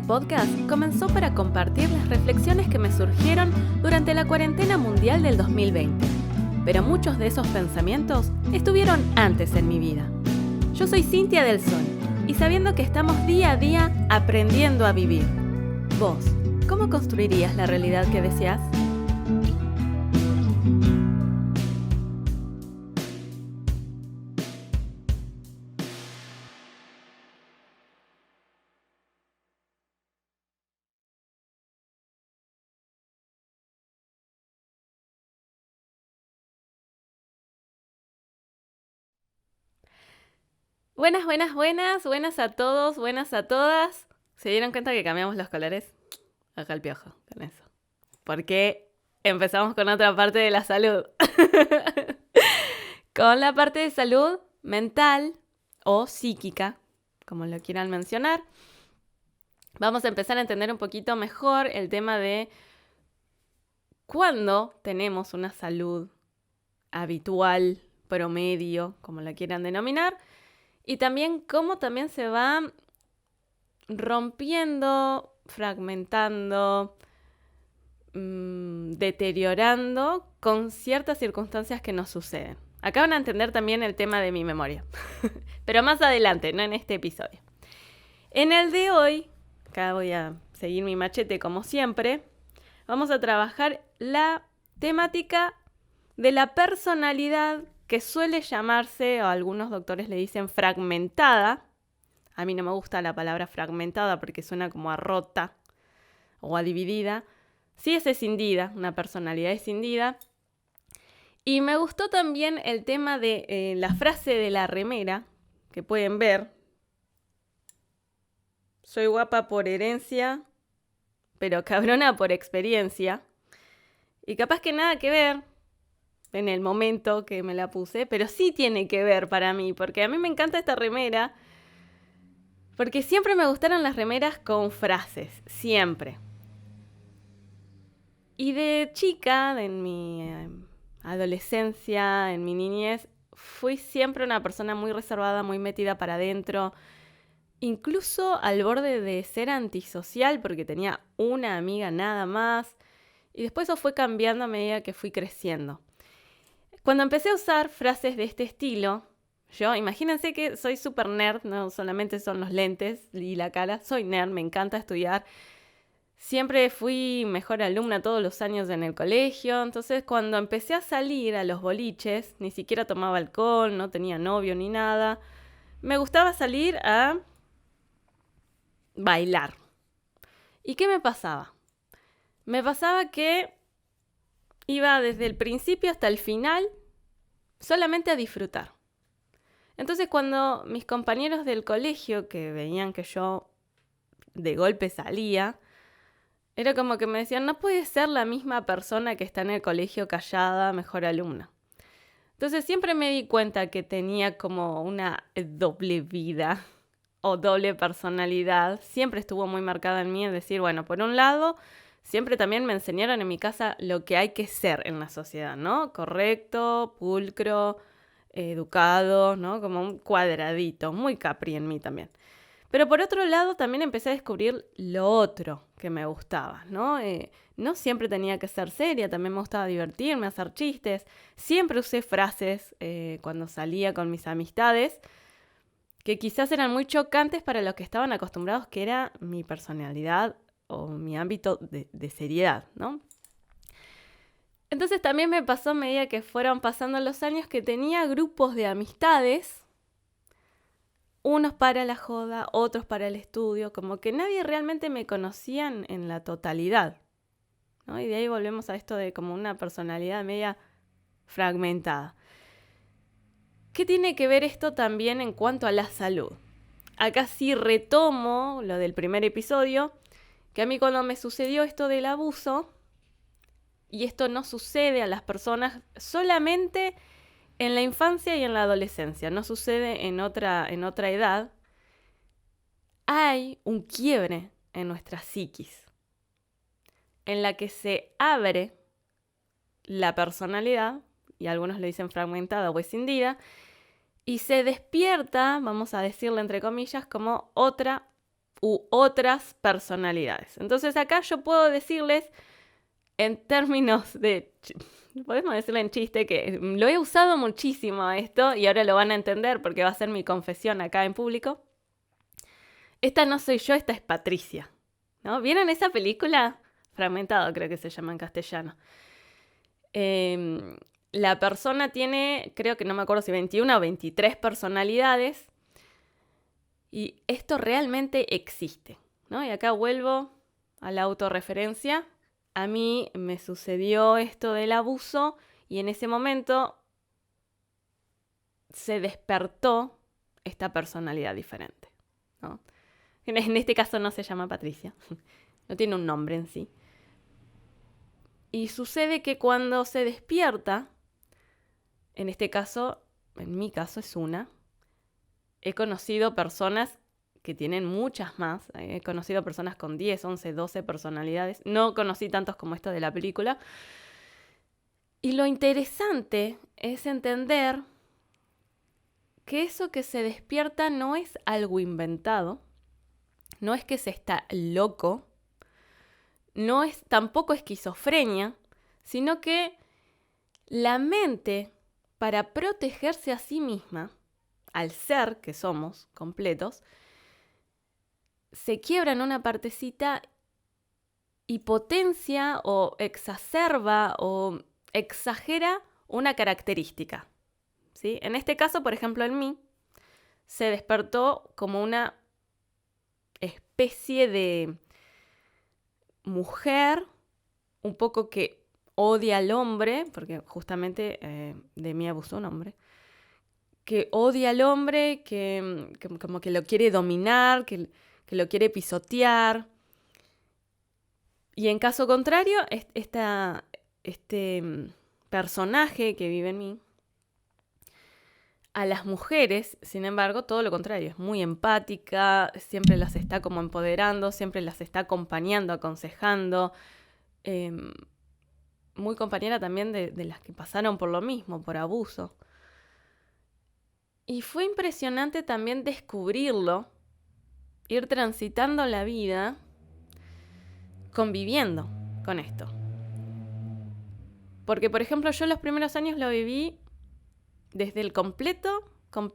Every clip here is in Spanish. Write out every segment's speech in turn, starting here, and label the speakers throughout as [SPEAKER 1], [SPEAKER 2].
[SPEAKER 1] podcast comenzó para compartir las reflexiones que me surgieron durante la cuarentena mundial del 2020, pero muchos de esos pensamientos estuvieron antes en mi vida. Yo soy Cintia del Sol, y sabiendo que estamos día a día aprendiendo a vivir, vos, ¿cómo construirías la realidad que deseas? Buenas a todos, buenas a todas. ¿Se dieron cuenta que cambiamos los colores? Acá el piojo con eso. Porque empezamos con otra parte de la salud. Con la parte de salud mental o psíquica, como lo quieran mencionar. Vamos a empezar a entender un poquito mejor el tema de cuándo tenemos una salud habitual, promedio, como la quieran denominar. Y también cómo también se va rompiendo, fragmentando, deteriorando con ciertas circunstancias que nos suceden. Acá van a entender también el tema de mi memoria, pero más adelante, no en este episodio. En el de hoy, acá voy a seguir mi machete como siempre, vamos a trabajar la temática de la personalidad que suele llamarse, o algunos doctores le dicen fragmentada. A mí no me gusta la palabra fragmentada porque suena como a rota o a dividida. Sí es escindida, una personalidad escindida. Y me gustó también el tema de la frase de la remera, que pueden ver. Soy guapa por herencia, pero cabrona por experiencia. Y capaz que nada que ver en el momento que me la puse, pero sí tiene que ver para mí, porque a mí me encanta esta remera, porque siempre me gustaron las remeras con frases, siempre. Y de chica, en mi adolescencia, en mi niñez, fui siempre una persona muy reservada, muy metida para adentro, incluso al borde de ser antisocial, porque tenía una amiga nada más, y después eso fue cambiando a medida que fui creciendo. Cuando empecé a usar frases de este estilo, imagínense que soy súper nerd, no solamente son los lentes y la cara, soy nerd, me encanta estudiar. Siempre fui mejor alumna todos los años en el colegio, entonces cuando empecé a salir a los boliches, ni siquiera tomaba alcohol, no tenía novio ni nada, me gustaba salir a bailar. ¿Y qué me pasaba? Me pasaba que iba desde el principio hasta el final solamente a disfrutar. Entonces cuando mis compañeros del colegio, que veían que yo de golpe salía, era como que me decían, no puedes ser la misma persona que está en el colegio callada, mejor alumna. Entonces siempre me di cuenta que tenía como una doble vida o doble personalidad. Siempre estuvo muy marcada en mí, es decir, bueno, por un lado, siempre también me enseñaron en mi casa lo que hay que ser en la sociedad, ¿no? Correcto, pulcro, educado, ¿no? Como un cuadradito, muy Capri en mí también. Pero por otro lado también empecé a descubrir lo otro que me gustaba, ¿no? No siempre tenía que ser seria, también me gustaba divertirme, hacer chistes. Siempre usé frases cuando salía con mis amistades que quizás eran muy chocantes para los que estaban acostumbrados, que era mi personalidad o mi ámbito de seriedad, ¿no? Entonces también me pasó a medida que fueron pasando los años que tenía grupos de amistades, unos para la joda, otros para el estudio, como que nadie realmente me conocía en la totalidad, ¿no? Y de ahí volvemos a esto de como una personalidad media fragmentada. ¿Qué tiene que ver esto también en cuanto a la salud? Acá sí retomo lo del primer episodio, que a mí cuando me sucedió esto del abuso, y esto no sucede a las personas solamente en la infancia y en la adolescencia, no sucede en otra edad, hay un quiebre en nuestra psiquis, en la que se abre la personalidad, y algunos le dicen fragmentada o escindida, y se despierta, vamos a decirle entre comillas, como otra u otras personalidades. Entonces acá yo puedo decirles en términos de, podemos decirle en chiste, que lo he usado muchísimo esto y ahora lo van a entender porque va a ser mi confesión acá en público. Esta no soy yo, esta es Patricia, ¿no? ¿Vieron esa película? Fragmentado creo que se llama en castellano. La persona tiene, creo que no me acuerdo si 21 o 23 personalidades y esto realmente existe, ¿no? Y acá vuelvo a la autorreferencia. A mí me sucedió esto del abuso y en ese momento se despertó esta personalidad diferente, ¿no? En este caso no se llama Patricia, no tiene un nombre en sí. Y sucede que cuando se despierta, en este caso, en mi caso es una, he conocido personas que tienen muchas más, he conocido personas con 10, 11, 12 personalidades, no conocí tantos como esta de la película. Y lo interesante es entender que eso que se despierta no es algo inventado, no es que se está loco, no es tampoco esquizofrenia, sino que la mente, para protegerse a sí misma, al ser que somos completos, se quiebra en una partecita y potencia o exacerba o exagera una característica, ¿sí? En este caso, por ejemplo, en mí, se despertó como una especie de mujer, un poco que odia al hombre, porque justamente de mí abusó un hombre, que odia al hombre, que como que lo quiere dominar, que lo quiere pisotear. Y en caso contrario, este personaje que vive en mí, a las mujeres, sin embargo, todo lo contrario, es muy empática, siempre las está como empoderando, siempre las está acompañando, aconsejando, muy compañera también de las que pasaron por lo mismo, por abuso. Y fue impresionante también descubrirlo, ir transitando la vida conviviendo con esto. Porque, por ejemplo, yo los primeros años lo viví desde el completo, como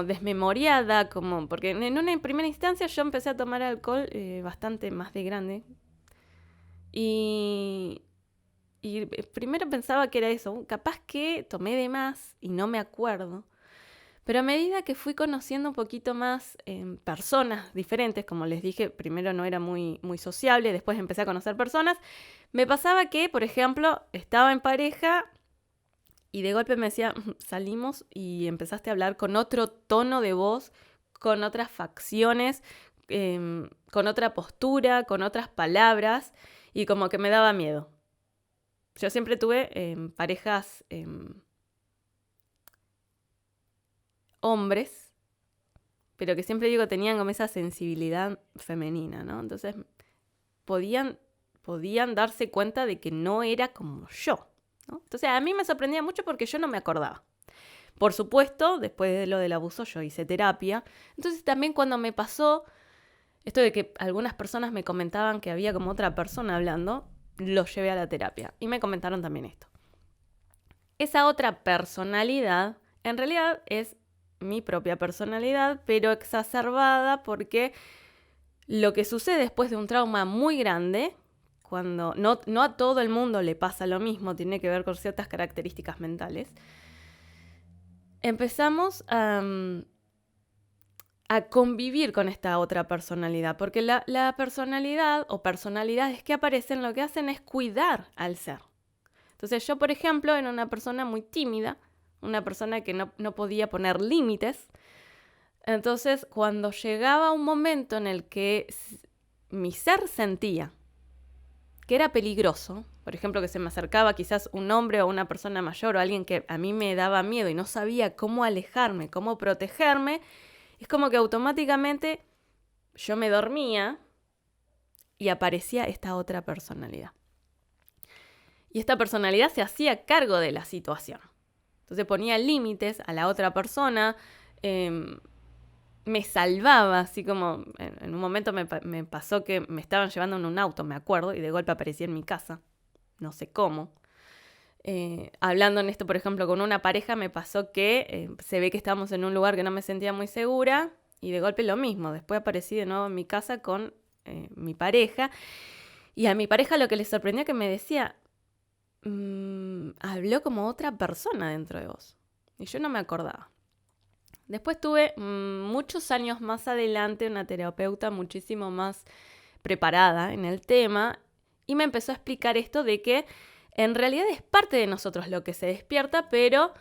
[SPEAKER 1] desmemoriada, porque en una primera instancia yo empecé a tomar alcohol bastante más de grande. Y primero pensaba que era eso, capaz que tomé de más y no me acuerdo. Pero a medida que fui conociendo un poquito más personas diferentes, como les dije, primero no era muy, muy sociable, después empecé a conocer personas, me pasaba que, por ejemplo, estaba en pareja y de golpe me decía, salimos y empezaste a hablar con otro tono de voz, con otras facciones, con otra postura, con otras palabras, y como que me daba miedo. Yo siempre tuve parejas hombres, pero que siempre digo tenían como esa sensibilidad femenina, ¿no? Entonces podían darse cuenta de que no era como yo, ¿no? Entonces a mí me sorprendía mucho porque yo no me acordaba. Por supuesto, después de lo del abuso yo hice terapia. Entonces también cuando me pasó esto de que algunas personas me comentaban que había como otra persona hablando, lo llevé a la terapia y me comentaron también esto. Esa otra personalidad en realidad es mi propia personalidad, pero exacerbada porque lo que sucede después de un trauma muy grande, cuando no a todo el mundo le pasa lo mismo, tiene que ver con ciertas características mentales, empezamos a convivir con esta otra personalidad, porque la personalidad o personalidades que aparecen lo que hacen es cuidar al ser. Entonces yo, por ejemplo, era una persona muy tímida, una persona que no podía poner límites. Entonces, cuando llegaba un momento en el que mi ser sentía que era peligroso, por ejemplo, que se me acercaba quizás un hombre o una persona mayor o alguien que a mí me daba miedo y no sabía cómo alejarme, cómo protegerme, es como que automáticamente yo me dormía y aparecía esta otra personalidad. Y esta personalidad se hacía cargo de la situación. Entonces ponía límites a la otra persona, me salvaba, así como en un momento me pasó que me estaban llevando en un auto, me acuerdo, y de golpe aparecía en mi casa, no sé cómo. Hablando en esto, por ejemplo, con una pareja, me pasó que se ve que estábamos en un lugar que no me sentía muy segura y de golpe lo mismo. Después aparecí de nuevo en mi casa con mi pareja y a mi pareja lo que le sorprendió que me decía, habló como otra persona dentro de vos y yo no me acordaba. Después tuve muchos años más adelante una terapeuta muchísimo más preparada en el tema y me empezó a explicar esto de que en realidad es parte de nosotros lo que se despierta, pero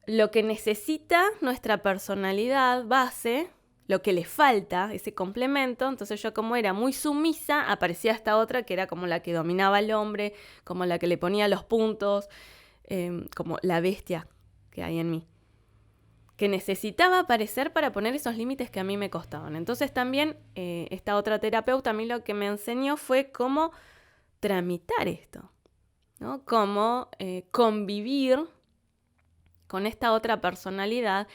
[SPEAKER 1] lo que necesita nuestra personalidad base, lo que le falta, ese complemento, entonces yo como era muy sumisa, aparecía esta otra que era como la que dominaba al hombre, como la que le ponía los puntos, como la bestia que hay en mí, que necesitaba aparecer para poner esos límites que a mí me costaban. Entonces también esta otra terapeuta a mí lo que me enseñó fue cómo tramitar esto, ¿no? Cómo convivir con esta otra personalidad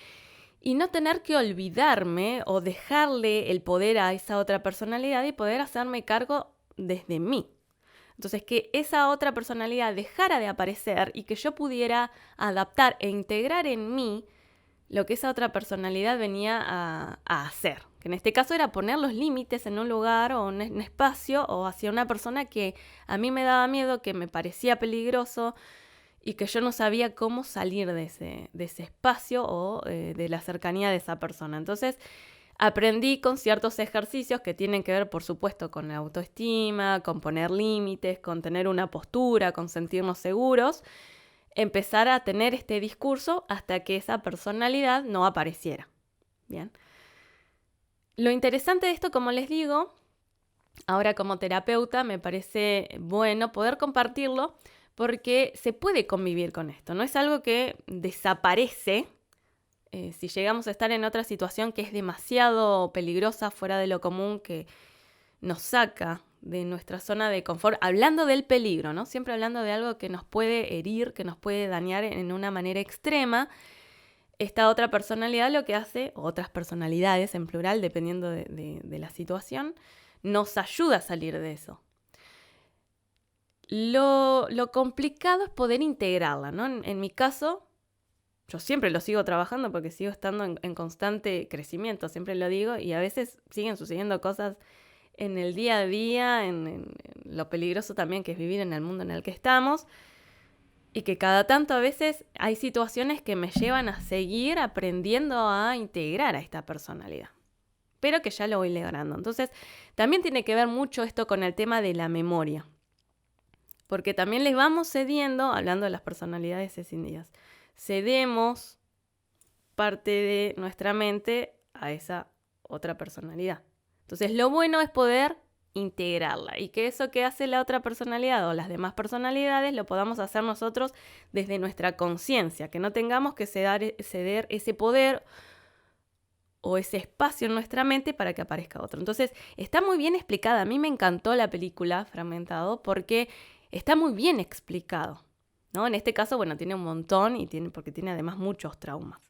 [SPEAKER 1] y no tener que olvidarme o dejarle el poder a esa otra personalidad y poder hacerme cargo desde mí. Entonces, que esa otra personalidad dejara de aparecer y que yo pudiera adaptar e integrar en mí lo que esa otra personalidad venía a hacer. Que en este caso era poner los límites en un lugar o en un espacio o hacia una persona que a mí me daba miedo, que me parecía peligroso y que yo no sabía cómo salir de ese espacio o de la cercanía de esa persona. Entonces aprendí con ciertos ejercicios que tienen que ver, por supuesto, con la autoestima, con poner límites, con tener una postura, con sentirnos seguros, empezar a tener este discurso hasta que esa personalidad no apareciera. Bien. Lo interesante de esto, como les digo, ahora como terapeuta me parece bueno poder compartirlo porque se puede convivir con esto. No es algo que desaparece si llegamos a estar en otra situación que es demasiado peligrosa, fuera de lo común, que nos saca de nuestra zona de confort, hablando del peligro, ¿no? Siempre hablando de algo que nos puede herir, que nos puede dañar en una manera extrema. Esta otra personalidad lo que hace, o otras personalidades en plural, dependiendo de la situación, nos ayuda a salir de eso. Lo complicado es poder integrarla, ¿no? En mi caso, yo siempre lo sigo trabajando porque sigo estando en constante crecimiento, siempre lo digo, y a veces siguen sucediendo cosas en el día a día, en lo peligroso también que es vivir en el mundo en el que estamos, y que cada tanto a veces hay situaciones que me llevan a seguir aprendiendo a integrar a esta personalidad, pero que ya lo voy logrando. Entonces, también tiene que ver mucho esto con el tema de la memoria, porque también les vamos cediendo, hablando de las personalidades escindidas, cedemos parte de nuestra mente a esa otra personalidad. Entonces, lo bueno es poder integrarla y que eso que hace la otra personalidad o las demás personalidades lo podamos hacer nosotros desde nuestra conciencia, que no tengamos que ceder ese poder o ese espacio en nuestra mente para que aparezca otro. Entonces, está muy bien explicada. A mí me encantó la película Fragmentado porque está muy bien explicado, ¿no? En este caso, bueno, tiene un montón porque tiene además muchos traumas.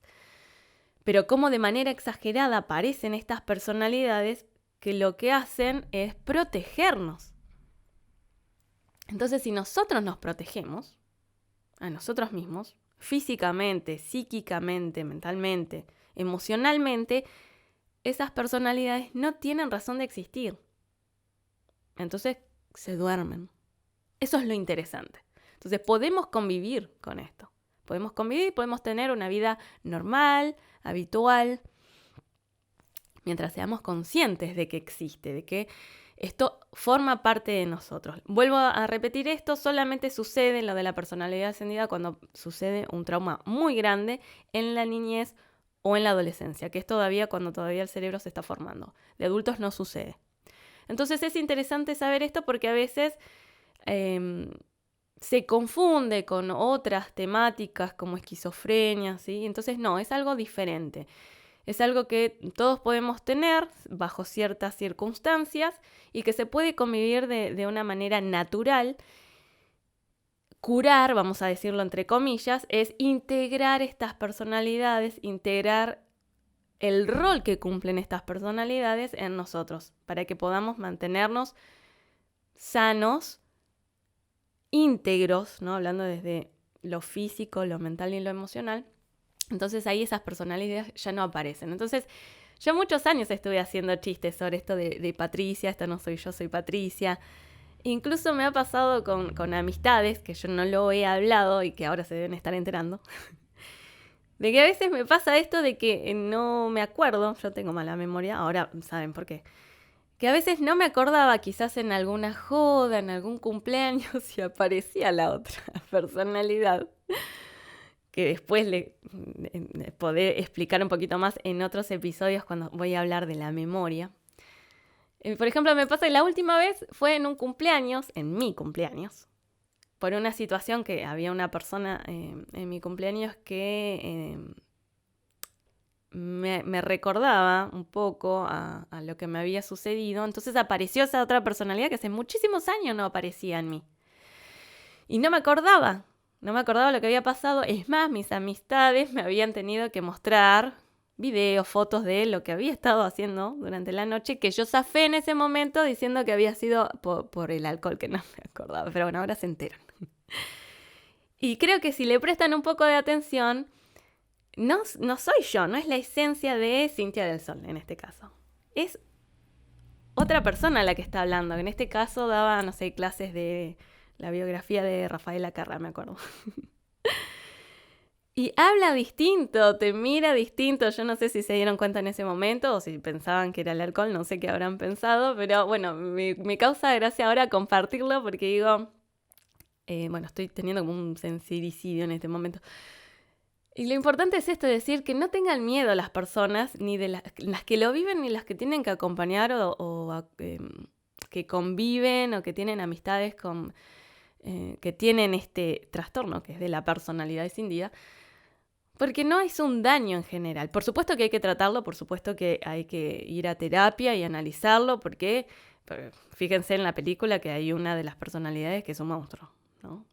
[SPEAKER 1] Pero cómo de manera exagerada aparecen estas personalidades que lo que hacen es protegernos. Entonces, si nosotros nos protegemos a nosotros mismos, físicamente, psíquicamente, mentalmente, emocionalmente, esas personalidades no tienen razón de existir. Entonces, se duermen. Eso es lo interesante. Entonces, podemos convivir con esto. Podemos convivir, podemos tener una vida normal, habitual, mientras seamos conscientes de que existe, de que esto forma parte de nosotros. Vuelvo a repetir esto, solamente sucede en lo de la personalidad ascendida cuando sucede un trauma muy grande en la niñez o en la adolescencia, que es cuando todavía el cerebro se está formando. De adultos no sucede. Entonces es interesante saber esto porque a veces se confunde con otras temáticas como esquizofrenia, ¿sí? Entonces no, es algo diferente. Es algo que todos podemos tener bajo ciertas circunstancias y que se puede convivir de una manera natural. Curar, vamos a decirlo entre comillas, es integrar estas personalidades, integrar el rol que cumplen estas personalidades en nosotros, para que podamos mantenernos sanos, íntegros, ¿no? Hablando desde lo físico, lo mental y lo emocional. Entonces ahí esas personalidades ya no aparecen. Entonces yo muchos años estuve haciendo chistes sobre esto de Patricia, esta no soy yo, soy Patricia. Incluso me ha pasado con amistades que yo no lo he hablado y que ahora se deben estar enterando. De que a veces me pasa esto de que no me acuerdo, yo tengo mala memoria, ahora saben por qué. Que a veces no me acordaba, quizás en alguna joda, en algún cumpleaños, y aparecía la otra personalidad. Que después le podré explicar un poquito más en otros episodios cuando voy a hablar de la memoria. Por ejemplo, me pasa que la última vez fue en un cumpleaños, en mi cumpleaños, por una situación que había una persona en mi cumpleaños que me recordaba un poco a lo que me había sucedido. Entonces apareció esa otra personalidad que hace muchísimos años no aparecía en mí. Y no me acordaba lo que había pasado. Es más, mis amistades me habían tenido que mostrar videos, fotos de lo que había estado haciendo durante la noche, que yo zafé en ese momento diciendo que había sido por el alcohol, que no me acordaba. Pero bueno, ahora se enteran. Y creo que si le prestan un poco de atención, no soy yo, no es la esencia de Cintia del Sol en este caso. Es otra persona la que está hablando, que en este caso daba, no sé, clases de la biografía de Rafaela Carrà, me acuerdo. Y habla distinto, te mira distinto. Yo no sé si se dieron cuenta en ese momento o si pensaban que era el alcohol, no sé qué habrán pensado, pero bueno, me causa gracia ahora compartirlo porque digo, bueno, estoy teniendo como un sincericidio en este momento. Y lo importante es esto, decir que no tengan miedo las personas, ni de las que lo viven, ni las que tienen que acompañar o que conviven o que tienen amistades que tienen este trastorno, que es de la personalidad escindida, porque no es un daño en general. Por supuesto que hay que tratarlo, por supuesto que hay que ir a terapia y analizarlo, porque fíjense en la película que hay una de las personalidades que es un monstruo, ¿no?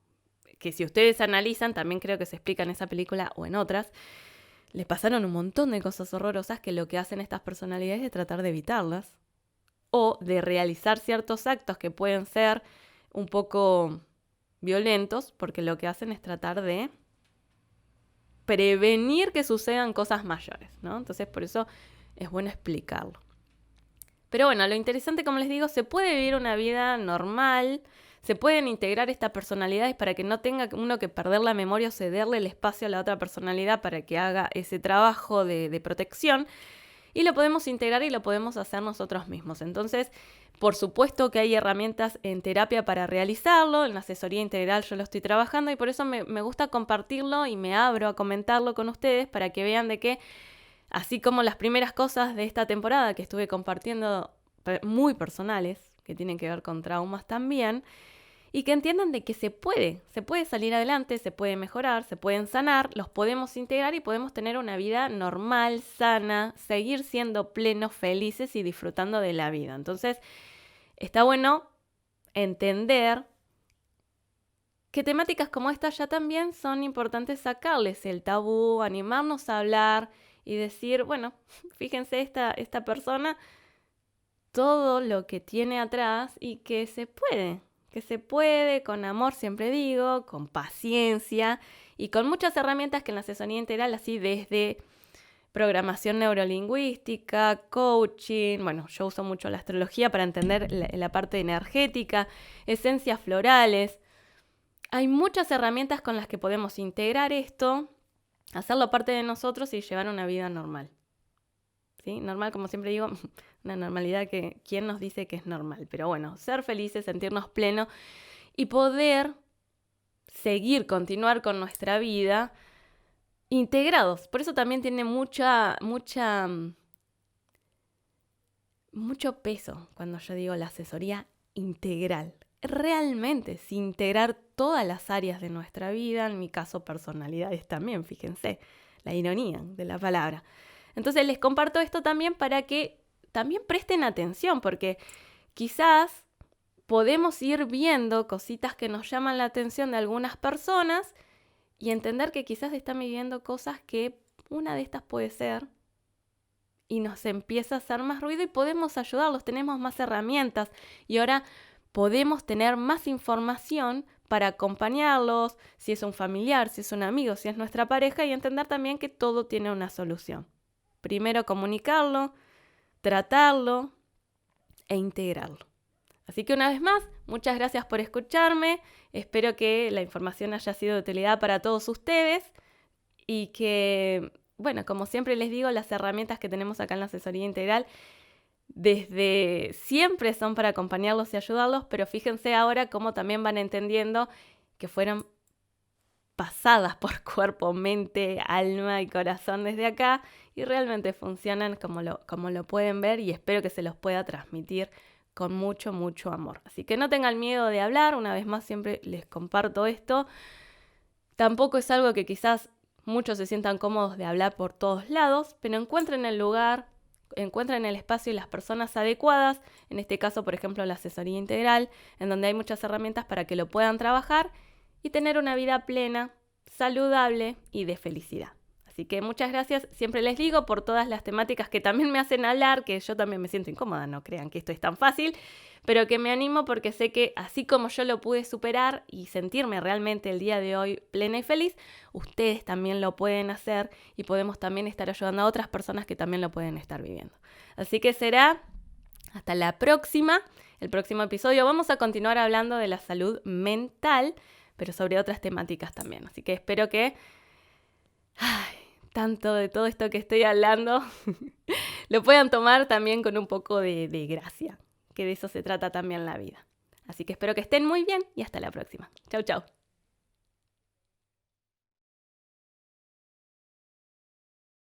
[SPEAKER 1] Que si ustedes analizan, también creo que se explica en esa película o en otras, les pasaron un montón de cosas horrorosas que lo que hacen estas personalidades es tratar de evitarlas o de realizar ciertos actos que pueden ser un poco violentos, porque lo que hacen es tratar de prevenir que sucedan cosas mayores, ¿no? Entonces, por eso es bueno explicarlo. Pero bueno, lo interesante, como les digo, se puede vivir una vida normal, se pueden integrar estas personalidades para que no tenga uno que perder la memoria o cederle el espacio a la otra personalidad para que haga ese trabajo de protección. Y lo podemos integrar y lo podemos hacer nosotros mismos. Entonces, por supuesto que hay herramientas en terapia para realizarlo, en la asesoría integral yo lo estoy trabajando y por eso me gusta compartirlo y me abro a comentarlo con ustedes para que vean de que, así como las primeras cosas de esta temporada que estuve compartiendo muy personales, que tienen que ver con traumas también, y que entiendan de que se puede salir adelante, se puede mejorar, se pueden sanar, los podemos integrar y podemos tener una vida normal, sana, seguir siendo plenos, felices y disfrutando de la vida. Entonces, está bueno entender que temáticas como esta ya también son importantes sacarles el tabú, animarnos a hablar y decir, bueno, fíjense esta persona, todo lo que tiene atrás y que se puede, con amor siempre digo, con paciencia y con muchas herramientas que en la asesoría integral, así desde programación neurolingüística, coaching, bueno, yo uso mucho la astrología para entender la parte energética, esencias florales. Hay muchas herramientas con las que podemos integrar esto, hacerlo parte de nosotros y llevar una vida normal. ¿Sí? Normal, como siempre digo, una normalidad que ¿quién nos dice que es normal? Pero bueno, ser felices, sentirnos plenos y poder continuar con nuestra vida integrados. Por eso también tiene mucho peso cuando yo digo la asesoría integral. Realmente, sin integrar todas las áreas de nuestra vida, en mi caso personalidades también, fíjense, la ironía de la palabra. Entonces les comparto esto también para que también presten atención, porque quizás podemos ir viendo cositas que nos llaman la atención de algunas personas y entender que quizás están viviendo cosas que una de estas puede ser y nos empieza a hacer más ruido y podemos ayudarlos, tenemos más herramientas y ahora podemos tener más información para acompañarlos, si es un familiar, si es un amigo, si es nuestra pareja, y entender también que todo tiene una solución. Primero comunicarlo, tratarlo e integrarlo. Así que una vez más, muchas gracias por escucharme. Espero que la información haya sido de utilidad para todos ustedes y que, bueno, como siempre les digo, las herramientas que tenemos acá en la asesoría integral desde siempre son para acompañarlos y ayudarlos, pero fíjense ahora cómo también van entendiendo que fueron pasadas por cuerpo, mente, alma y corazón desde acá y realmente funcionan como lo pueden ver, y espero que se los pueda transmitir con mucho, mucho amor. Así que no tengan miedo de hablar, una vez más siempre les comparto esto. Tampoco es algo que quizás muchos se sientan cómodos de hablar por todos lados, pero encuentren el lugar, encuentren el espacio y las personas adecuadas, en este caso, por ejemplo, la asesoría integral, en donde hay muchas herramientas para que lo puedan trabajar y tener una vida plena, saludable y de felicidad. Así que muchas gracias, siempre les digo, por todas las temáticas que también me hacen hablar, que yo también me siento incómoda, no crean que esto es tan fácil, pero que me animo porque sé que así como yo lo pude superar y sentirme realmente el día de hoy plena y feliz, ustedes también lo pueden hacer y podemos también estar ayudando a otras personas que también lo pueden estar viviendo. Así que será hasta la próxima, el próximo episodio. Vamos a continuar hablando de la salud mental, pero sobre otras temáticas también. Así que espero que tanto de todo esto que estoy hablando lo puedan tomar también con un poco de gracia, que de eso se trata también la vida. Así que espero que estén muy bien y hasta la próxima. Chau, chau.